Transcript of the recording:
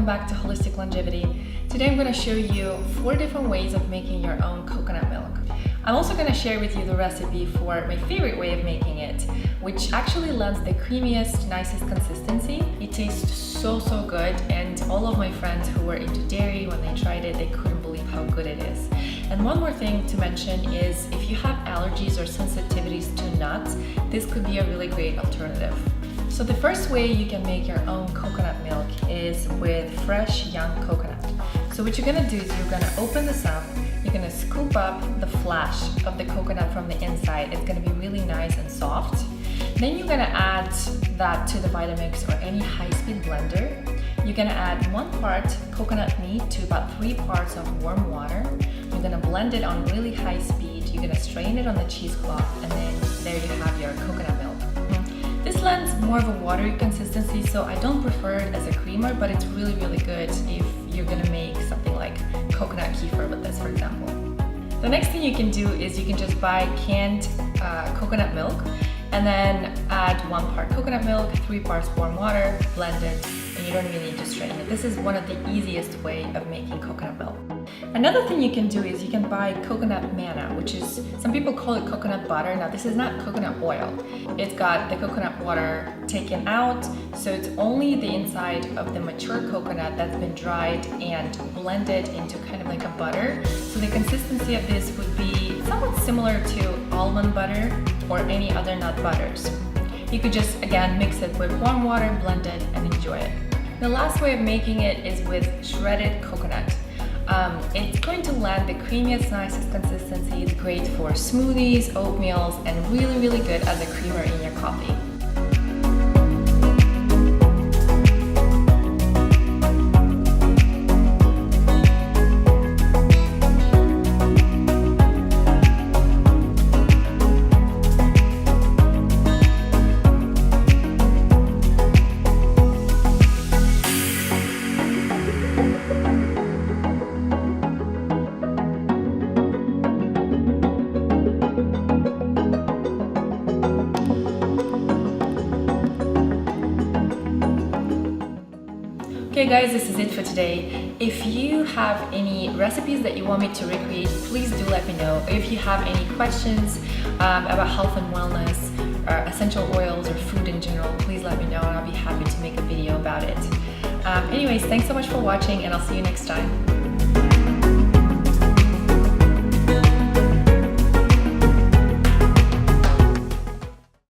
back to Holistic Longevity. Today I'm going to show you 4 different ways of making your own coconut milk. I'm also going to share with you the recipe for my favorite way of making it, which actually lends the creamiest, nicest consistency. It tastes so good, and all of my friends who were into dairy, when they tried it, they couldn't believe how good it is. And one more thing to mention is if you have allergies or sensitivities to nuts, this could be a really great alternative. So the first way you can make your own coconut milk is with fresh young coconut. So what you're gonna do is you're gonna open this up, you're gonna scoop up the flesh of the coconut from the inside. It's gonna be really nice and soft. Then you're gonna add that to the Vitamix or any high-speed blender. You're gonna add 1 part coconut meat to about 3 parts of warm water. You're gonna blend it on really high speed. You're gonna strain it on the cheesecloth, and then there you have your coconut milk. This lends more of a watery consistency, so I don't prefer it as a creamer, but it's really good if you're gonna make something like coconut kefir with this, for example. The next thing you can do is you can just buy canned coconut milk and then add 1 part coconut milk, 3 parts warm water, blend it, and you don't even need to strain it. This is one of the easiest way of making coconut milk. Another thing you can do is you can buy coconut manna, which is, some people call it coconut butter. Now this is not coconut oil. It's got the coconut water taken out, so it's only the inside of the mature coconut that's been dried and blended into kind of like a butter. So the consistency of this would be somewhat similar to almond butter or any other nut butters. You could just, again, mix it with warm water, blend it, and enjoy it. The last way of making it is with shredded coconut. It's going to lend the creamiest, nicest consistency. It's great for smoothies, oatmeals, and really good as a creamer in your coffee. Okay guys, this is it for today. If you have any recipes that you want me to recreate, please do let me know. If you have any questions about health and wellness, or essential oils, or food in general, please let me know and I'll be happy to make a video about it. Anyways, thanks so much for watching, and I'll see you next time.